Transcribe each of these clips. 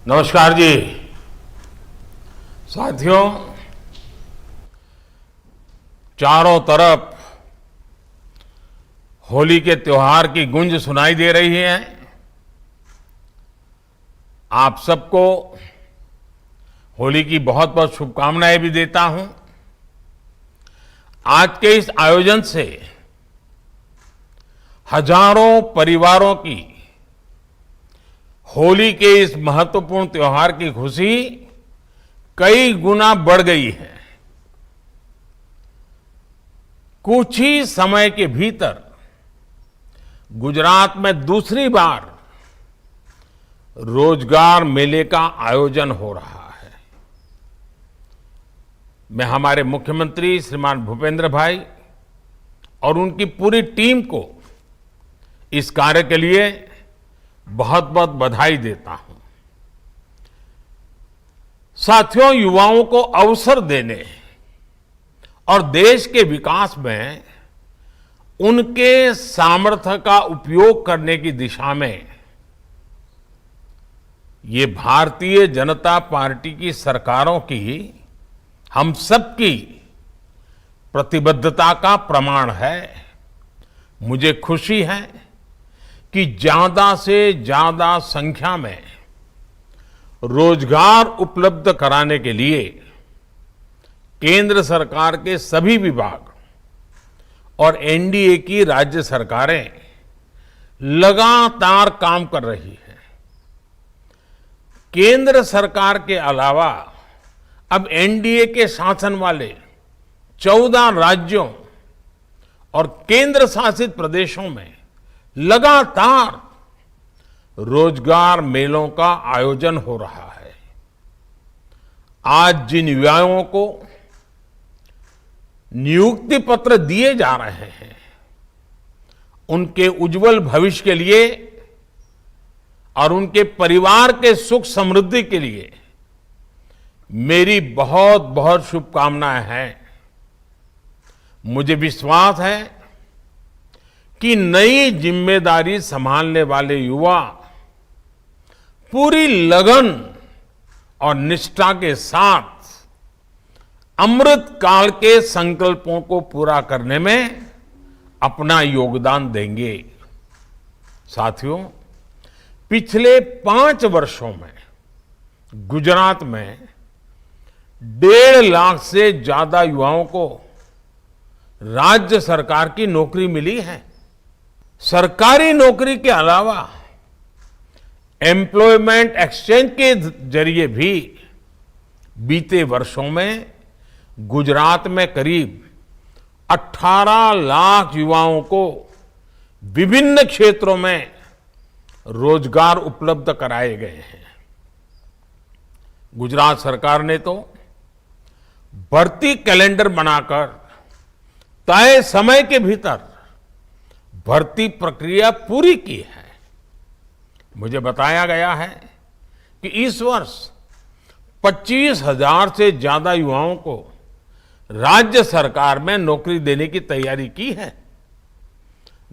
नमस्कार जी। साथियों, चारों तरफ होली के त्योहार की गूंज सुनाई दे रही है। आप सबको होली की बहुत बहुत शुभकामनाएं भी देता हूं। आज के इस आयोजन से हजारों परिवारों की होली के इस महत्वपूर्ण त्योहार की खुशी कई गुना बढ़ गई है। कुछ ही समय के भीतर गुजरात में दूसरी बार रोजगार मेले का आयोजन हो रहा है। मैं हमारे मुख्यमंत्री श्रीमान भूपेंद्र भाई और उनकी पूरी टीम को इस कार्य के लिए बहुत बहुत बधाई देता हूं। साथियों, युवाओं को अवसर देने और देश के विकास में उनके सामर्थ्य का उपयोग करने की दिशा में ये भारतीय जनता पार्टी की सरकारों की, हम सबकी प्रतिबद्धता का प्रमाण है। मुझे खुशी है कि ज्यादा से ज्यादा संख्या में रोजगार उपलब्ध कराने के लिए केंद्र सरकार के सभी विभाग और एनडीए की राज्य सरकारें लगातार काम कर रही हैं। केंद्र सरकार के अलावा अब एनडीए के शासन वाले 14 राज्यों और केंद्र शासित प्रदेशों में लगातार रोजगार मेलों का आयोजन हो रहा है। आज जिन युवाओं को नियुक्ति पत्र दिए जा रहे हैं, उनके उज्जवल भविष्य के लिए और उनके परिवार के सुख समृद्धि के लिए मेरी बहुत बहुत शुभकामनाएं हैं। मुझे विश्वास है कि नई जिम्मेदारी संभालने वाले युवा पूरी लगन और निष्ठा के साथ अमृत काल के संकल्पों को पूरा करने में अपना योगदान देंगे। साथियों, पिछले 5 वर्षों में गुजरात में 1.5 लाख से ज्यादा युवाओं को राज्य सरकार की नौकरी मिली है। सरकारी नौकरी के अलावा एम्प्लॉयमेंट एक्सचेंज के जरिए भी बीते वर्षों में गुजरात में करीब 18 लाख युवाओं को विभिन्न क्षेत्रों में रोजगार उपलब्ध कराए गए हैं। गुजरात सरकार ने तो भर्ती कैलेंडर बनाकर तय समय के भीतर भर्ती प्रक्रिया पूरी की है। मुझे बताया गया है कि इस वर्ष 25,000 से ज्यादा युवाओं को राज्य सरकार में नौकरी देने की तैयारी की है।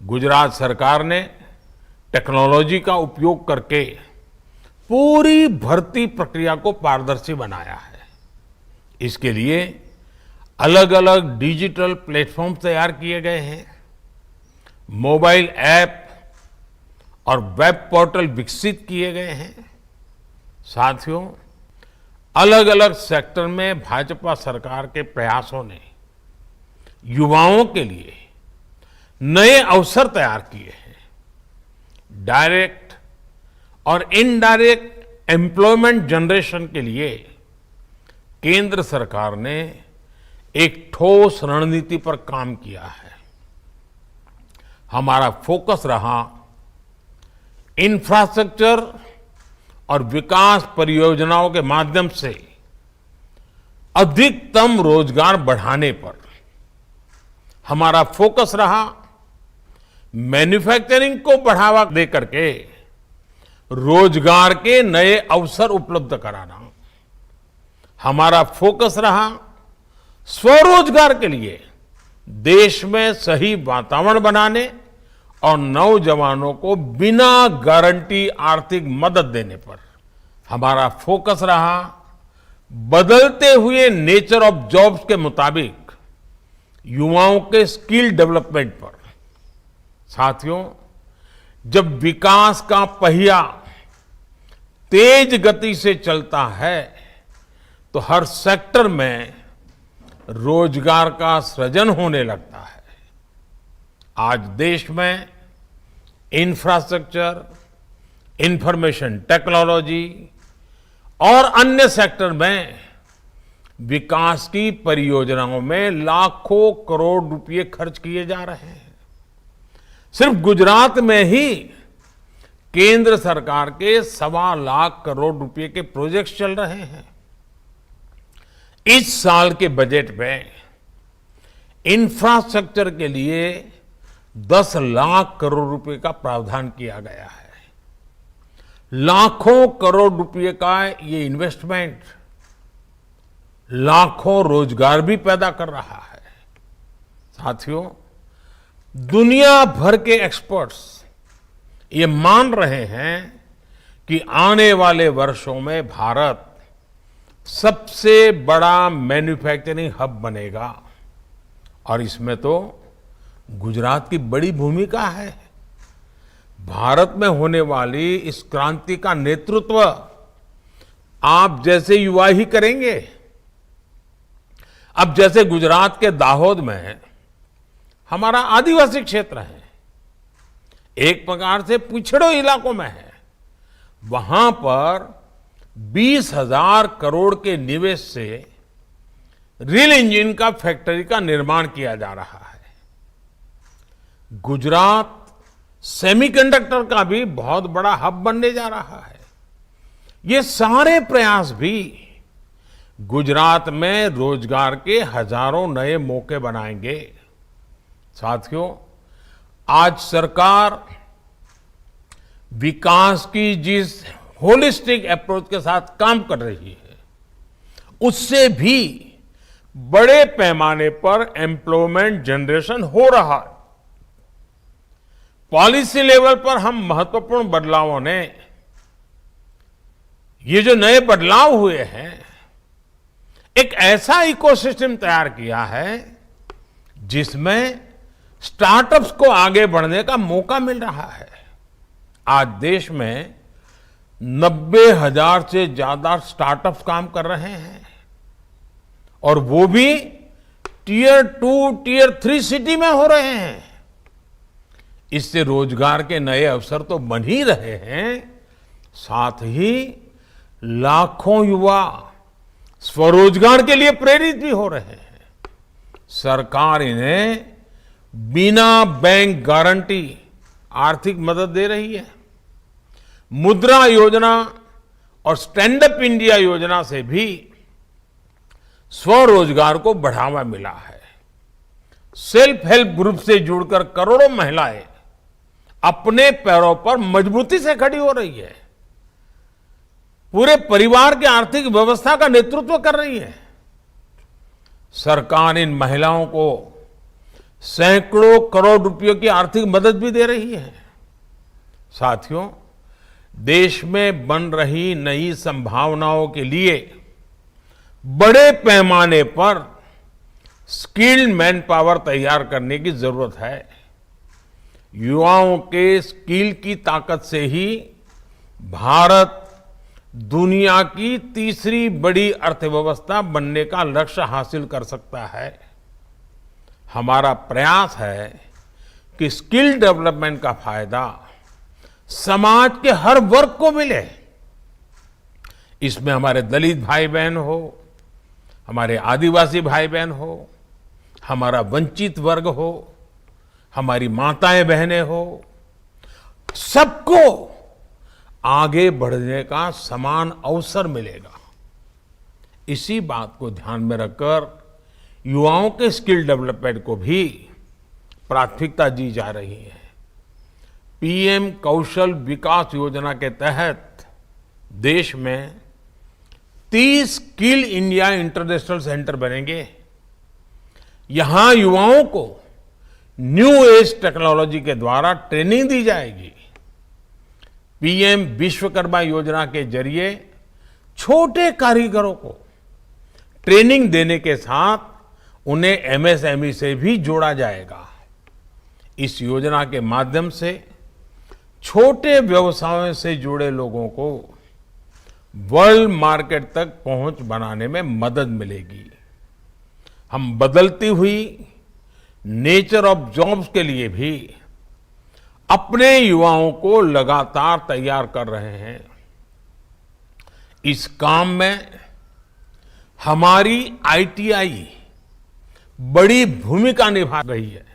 गुजरात सरकार ने टेक्नोलॉजी का उपयोग करके पूरी भर्ती प्रक्रिया को पारदर्शी बनाया है। इसके लिए अलग अलग डिजिटल प्लेटफॉर्म तैयार किए गए हैं, मोबाइल ऐप और वेब पोर्टल विकसित किए गए हैं। साथियों, अलग अलग सेक्टर में भाजपा सरकार के प्रयासों ने युवाओं के लिए नए अवसर तैयार किए हैं। डायरेक्ट और इनडायरेक्ट एम्प्लॉयमेंट जनरेशन के लिए केंद्र सरकार ने एक ठोस रणनीति पर काम किया है। हमारा फोकस रहा इंफ्रास्ट्रक्चर और विकास परियोजनाओं के माध्यम से अधिकतम रोजगार बढ़ाने पर। हमारा फोकस रहा मैन्युफैक्चरिंग को बढ़ावा देकर के रोजगार के नए अवसर उपलब्ध कराना। हमारा फोकस रहा स्वरोजगार के लिए देश में सही वातावरण बनाने और नौजवानों को बिना गारंटी आर्थिक मदद देने पर। हमारा फोकस रहा बदलते हुए नेचर ऑफ जॉब्स के मुताबिक युवाओं के स्किल डेवलपमेंट पर। साथियों, जब विकास का पहिया तेज गति से चलता है तो हर सेक्टर में रोजगार का सृजन होने लगता है। आज देश में इंफ्रास्ट्रक्चर, इंफॉर्मेशन टेक्नोलॉजी और अन्य सेक्टर में विकास की परियोजनाओं में लाखों करोड़ रुपए खर्च किए जा रहे हैं। सिर्फ गुजरात में ही केंद्र सरकार के 1.25 लाख करोड़ रुपए के प्रोजेक्ट्स चल रहे हैं। इस साल के बजट में इंफ्रास्ट्रक्चर के लिए 10 लाख करोड़ रुपए का प्रावधान किया गया है। लाखों करोड़ रुपए का ये इन्वेस्टमेंट लाखों रोजगार भी पैदा कर रहा है। साथियों, दुनिया भर के एक्सपर्ट्स ये मान रहे हैं कि आने वाले वर्षों में भारत सबसे बड़ा मैन्युफैक्चरिंग हब बनेगा और इसमें तो गुजरात की बड़ी भूमिका है। भारत में होने वाली इस क्रांति का नेतृत्व आप जैसे युवा ही करेंगे। अब जैसे गुजरात के दाहोद में हमारा आदिवासी क्षेत्र है, एक प्रकार से पिछड़े इलाकों में है, वहां पर 20,000 करोड़ के निवेश से रेल इंजन का फैक्ट्री का निर्माण किया जा रहा है। गुजरात सेमीकंडक्टर का भी बहुत बड़ा हब बनने जा रहा है। ये सारे प्रयास भी गुजरात में रोजगार के हजारों नए मौके बनाएंगे। साथियों, आज सरकार विकास की जिस होलिस्टिक अप्रोच के साथ काम कर रही है, उससे भी बड़े पैमाने पर एम्प्लॉयमेंट जनरेशन हो रहा है। पॉलिसी लेवल पर हम महत्वपूर्ण बदलावों ने, ये जो नए बदलाव हुए हैं, एक ऐसा इकोसिस्टम तैयार किया है जिसमें स्टार्टअप्स को आगे बढ़ने का मौका मिल रहा है। आज देश में 90,000 से ज्यादा स्टार्टअप्स काम कर रहे हैं और वो भी टियर 2, टियर 3 सिटी में हो रहे हैं। इससे रोजगार के नए अवसर तो बन ही रहे हैं, साथ ही लाखों युवा स्वरोजगार के लिए प्रेरित भी हो रहे हैं। सरकार इन्हें बिना बैंक गारंटी आर्थिक मदद दे रही है। मुद्रा योजना और स्टैंड अप इंडिया योजना से भी स्वरोजगार को बढ़ावा मिला है। सेल्फ हेल्प ग्रुप से जुड़कर करोड़ों महिलाएं अपने पैरों पर मजबूती से खड़ी हो रही है, पूरे परिवार की आर्थिक व्यवस्था का नेतृत्व कर रही है। सरकार इन महिलाओं को सैकड़ों करोड़ रुपयों की आर्थिक मदद भी दे रही है। साथियों, देश में बन रही नई संभावनाओं के लिए बड़े पैमाने पर स्किल्ड मैन पावर तैयार करने की जरूरत है। युवाओं के स्किल की ताकत से ही भारत दुनिया की तीसरी बड़ी अर्थव्यवस्था बनने का लक्ष्य हासिल कर सकता है। हमारा प्रयास है कि स्किल डेवलपमेंट का फायदा समाज के हर वर्ग को मिले। इसमें हमारे दलित भाई बहन हो, हमारे आदिवासी भाई बहन हो, हमारा वंचित वर्ग हो, हमारी माताएं बहनें हो, सबको आगे बढ़ने का समान अवसर मिलेगा। इसी बात को ध्यान में रखकर युवाओं के स्किल डेवलपमेंट को भी प्राथमिकता दी जा रही है। पीएम कौशल विकास योजना के तहत देश में 30 स्किल इंडिया इंटरनेशनल सेंटर बनेंगे। यहां युवाओं को न्यू एज टेक्नोलॉजी के द्वारा ट्रेनिंग दी जाएगी। पीएम विश्वकर्मा योजना के जरिए छोटे कारीगरों को ट्रेनिंग देने के साथ उन्हें एमएसएमई से भी जोड़ा जाएगा। इस योजना के माध्यम से छोटे व्यवसायों से जुड़े लोगों को वर्ल्ड मार्केट तक पहुंच बनाने में मदद मिलेगी। हम बदलती हुई नेचर ऑफ जॉब्स के लिए भी अपने युवाओं को लगातार तैयार कर रहे हैं। इस काम में हमारी आईटीआई बड़ी भूमिका निभा रही है।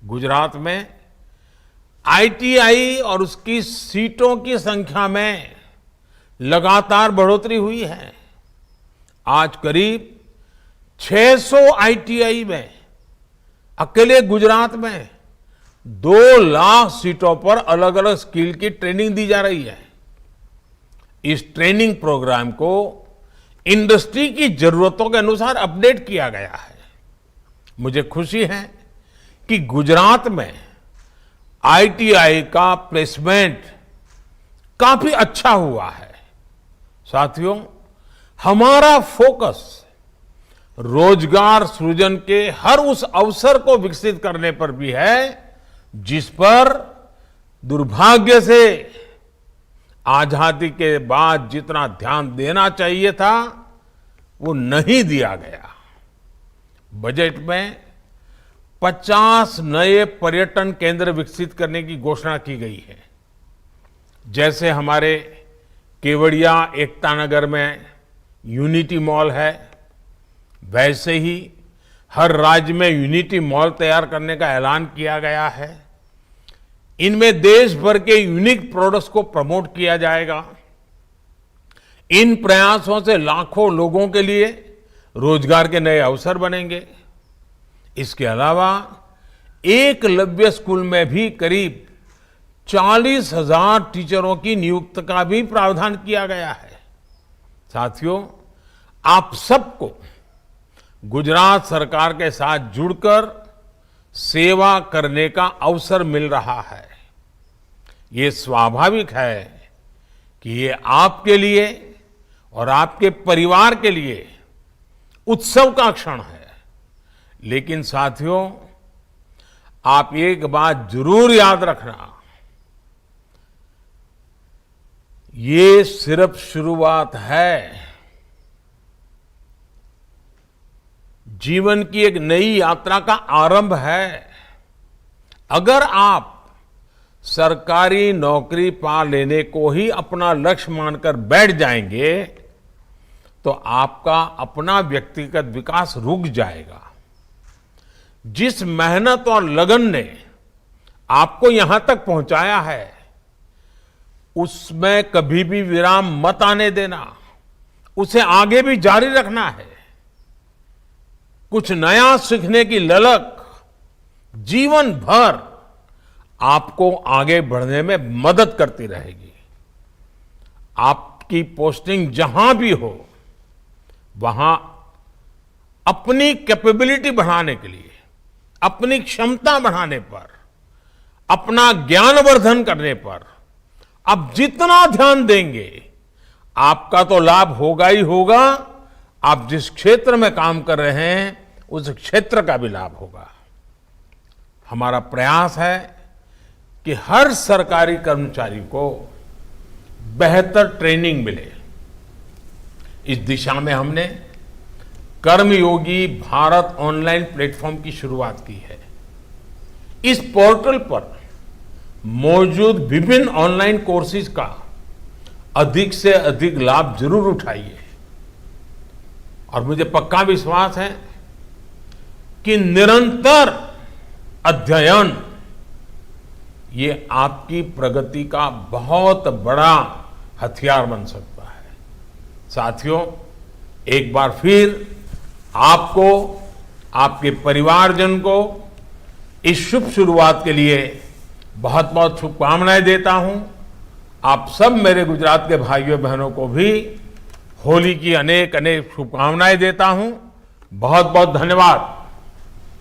गुजरात में आईटीआई और उसकी सीटों की संख्या में लगातार बढ़ोतरी हुई है। आज करीब 600 आईटीआई में अकेले गुजरात में 2 लाख सीटों पर अलग अलग स्किल की ट्रेनिंग दी जा रही है। इस ट्रेनिंग प्रोग्राम को इंडस्ट्री की जरूरतों के अनुसार अपडेट किया गया है। मुझे खुशी है कि गुजरात में आईटीआई का प्लेसमेंट काफी अच्छा हुआ है। साथियों, हमारा फोकस रोजगार सृजन के हर उस अवसर को विकसित करने पर भी है जिस पर दुर्भाग्य से आजादी के बाद जितना ध्यान देना चाहिए था वो नहीं दिया गया। बजट में 50 नए पर्यटन केंद्र विकसित करने की घोषणा की गई है। जैसे हमारे केवड़िया एकता नगर में यूनिटी मॉल है, वैसे ही हर राज्य में यूनिटी मॉल तैयार करने का ऐलान किया गया है। इनमें देश भर के यूनिक प्रोडक्ट्स को प्रमोट किया जाएगा। इन प्रयासों से लाखों लोगों के लिए रोजगार के नए अवसर बनेंगे। इसके अलावा एकलव्य स्कूल में भी करीब 40,000 टीचरों की नियुक्ति का भी प्रावधान किया गया है। साथियों, आप सबको गुजरात सरकार के साथ जुड़कर सेवा करने का अवसर मिल रहा है। ये स्वाभाविक है कि ये आपके लिए और आपके परिवार के लिए उत्सव का क्षण है। लेकिन साथियों, आप एक बात जरूर याद रखना, ये सिर्फ शुरुआत है। जीवन की एक नई यात्रा का आरंभ है। अगर आप सरकारी नौकरी पा लेने को ही अपना लक्ष्य मानकर बैठ जाएंगे तो आपका अपना व्यक्तिगत विकास रुक जाएगा। जिस मेहनत और लगन ने आपको यहां तक पहुंचाया है उसमें कभी भी विराम मत आने देना, उसे आगे भी जारी रखना है। कुछ नया सीखने की ललक जीवन भर आपको आगे बढ़ने में मदद करती रहेगी। आपकी पोस्टिंग जहां भी हो वहां अपनी कैपेबिलिटी बढ़ाने के लिए, अपनी क्षमता बढ़ाने पर, अपना ज्ञानवर्धन करने पर आप जितना ध्यान देंगे आपका तो लाभ होगा ही होगा। आप जिस क्षेत्र में काम कर रहे हैं उस क्षेत्र का भी लाभ होगा। हमारा प्रयास है कि हर सरकारी कर्मचारी को बेहतर ट्रेनिंग मिले। इस दिशा में हमने कर्मयोगी भारत ऑनलाइन प्लेटफॉर्म की शुरुआत की है। इस पोर्टल पर मौजूद विभिन्न ऑनलाइन कोर्सेज का अधिक से अधिक लाभ जरूर उठाइए। और मुझे पक्का विश्वास है कि निरंतर अध्ययन ये आपकी प्रगति का बहुत बड़ा हथियार बन सकता है। साथियों, एक बार फिर आपको, आपके परिवारजन को इस शुभ शुरुआत के लिए बहुत बहुत शुभकामनाएं देता हूं। आप सब मेरे गुजरात के भाइयों बहनों को भी होली की अनेक अनेक शुभकामनाएं देता हूं। बहुत बहुत धन्यवाद।